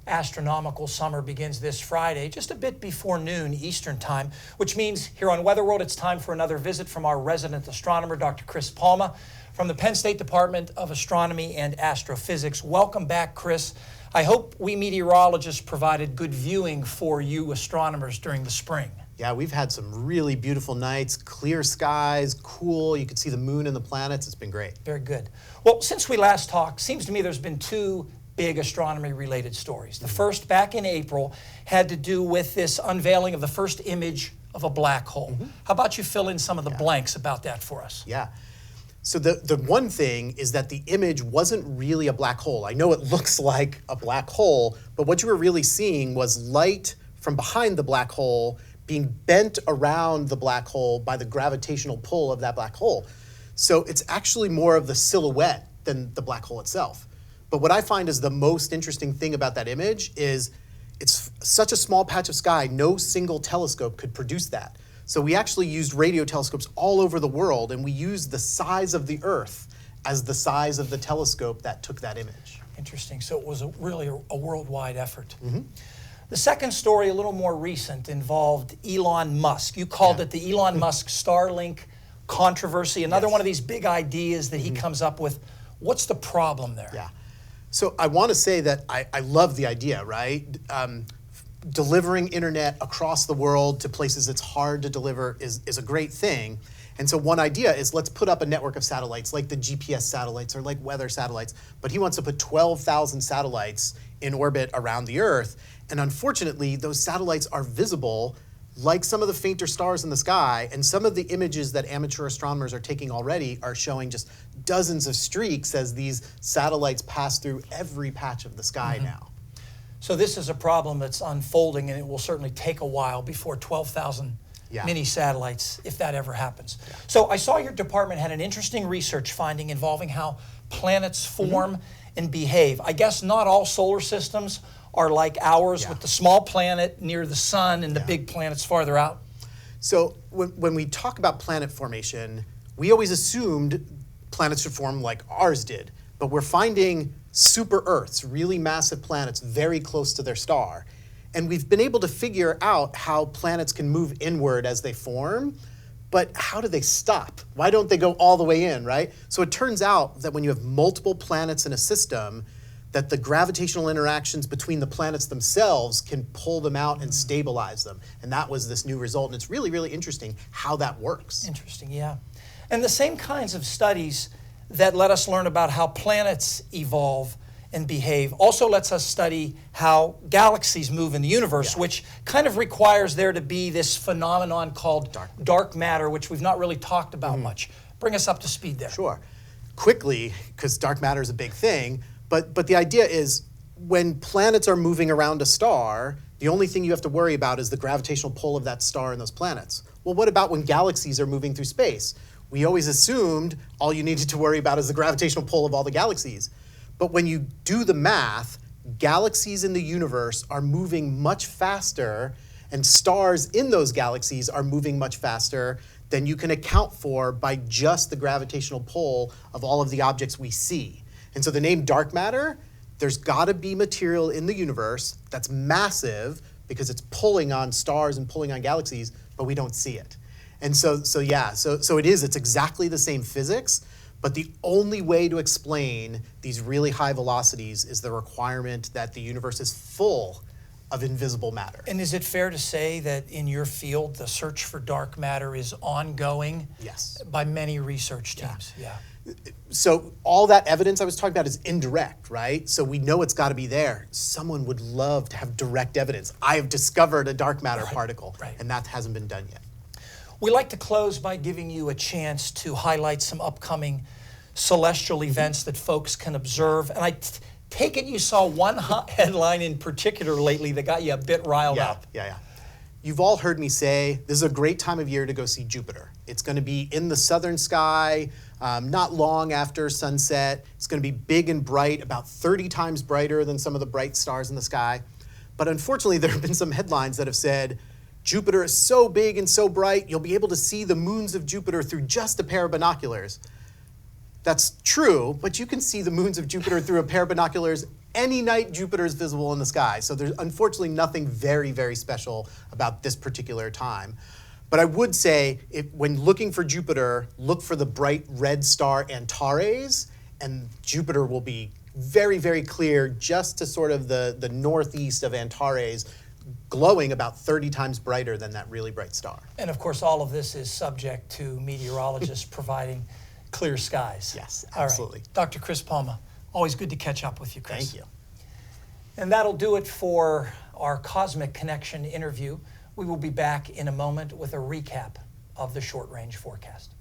astronomical summer begins this Friday, just a bit before noon Eastern Time, which means here on Weather World, it's time for another visit from our resident astronomer, Dr. Chris Palma, from the Penn State Department of Astronomy and Astrophysics. Welcome back, Chris. I hope we meteorologists provided good viewing for you astronomers during the spring. Yeah, we've had some really beautiful nights, clear skies, cool. You could see the moon and the planets. It's been great. Very good. Well, since we last talked, seems to me there's been two big astronomy-related stories. The first, back in April, had to do with this unveiling of the first image of a black hole. How about you fill in some of the blanks about that for us? Yeah. So the one thing is that the image wasn't really a black hole. I know it looks like a black hole, but what you were really seeing was light from behind the black hole being bent around the black hole by the gravitational pull of that black hole. So it's actually more of the silhouette than the black hole itself. But what I find is the most interesting thing about that image is it's such a small patch of sky, no single telescope could produce that. So we actually used radio telescopes all over the world, and we used the size of the Earth as the size of the telescope that took that image. Interesting. So it was really a worldwide effort. The second story, a little more recent, involved Elon Musk. You called it the Elon Musk Starlink controversy, another one of these big ideas that he comes up with. What's the problem there? Yeah. So I want to say that I love the idea, right? Delivering internet across the world to places it's hard to deliver is a great thing. And so one idea is let's put up a network of satellites like the GPS satellites or like weather satellites. But he wants to put 12,000 satellites in orbit around the Earth. And unfortunately, those satellites are visible like some of the fainter stars in the sky, and some of the images that amateur astronomers are taking already are showing just dozens of streaks as these satellites pass through every patch of the sky now. So this is a problem that's unfolding, and it will certainly take a while before 12,000 mini satellites, if that ever happens. So I saw your department had an interesting research finding involving how planets form and behave. I guess not all solar systems are like ours with the small planet near the sun and the big planets farther out? So when we talk about planet formation, we always assumed planets should form like ours did, but we're finding super Earths, really massive planets very close to their star. And we've been able to figure out how planets can move inward as they form, but how do they stop? Why don't they go all the way in, right? So it turns out that when you have multiple planets in a system, that the gravitational interactions between the planets themselves can pull them out and stabilize them. And that was this new result. And it's really, really interesting how that works. Interesting, yeah. And the same kinds of studies that let us learn about how planets evolve and behave also lets us study how galaxies move in the universe, which kind of requires there to be this phenomenon called dark matter, which we've not really talked about much. Bring us up to speed there. Sure. Quickly, because dark matter is a big thing, but the idea is when planets are moving around a star, the only thing you have to worry about is the gravitational pull of that star and those planets. Well, what about when galaxies are moving through space? We always assumed all you needed to worry about is the gravitational pull of all the galaxies. But when you do the math, galaxies in the universe are moving much faster, and stars in those galaxies are moving much faster than you can account for by just the gravitational pull of all of the objects we see. And so the name dark matter, there's got to be material in the universe that's massive because it's pulling on stars and pulling on galaxies, but we don't see it. And so it's exactly the same physics, but the only way to explain these really high velocities is the requirement that the universe is full of invisible matter. And is it fair to say that in your field, the search for dark matter is ongoing? Yes. By many research teams? Yeah. So all that evidence I was talking about is indirect, right? So we know it's got to be there. Someone would love to have direct evidence. I have discovered a dark matter particle, and that hasn't been done yet. We like to close by giving you a chance to highlight some upcoming celestial events that folks can observe. And I take it you saw one hot headline in particular lately that got you a bit riled up. Yeah. You've all heard me say this is a great time of year to go see Jupiter. It's going to be in the southern sky, not long after sunset. It's going to be big and bright, about 30 times brighter than some of the bright stars in the sky. But unfortunately, there have been some headlines that have said, Jupiter is so big and so bright, you'll be able to see the moons of Jupiter through just a pair of binoculars. That's true, but you can see the moons of Jupiter through a pair of binoculars any night Jupiter is visible in the sky. So there's unfortunately nothing very, very special about this particular time. But I would say, when looking for Jupiter, look for the bright red star Antares, and Jupiter will be very, very clear just to sort of the northeast of Antares, glowing about 30 times brighter than that really bright star. And of course, all of this is subject to meteorologists providing clear skies. Yes, absolutely. All right. Dr. Chris Palma, always good to catch up with you, Chris. Thank you. And that'll do it for our Cosmic Connection interview. We will be back in a moment with a recap of the short-range forecast.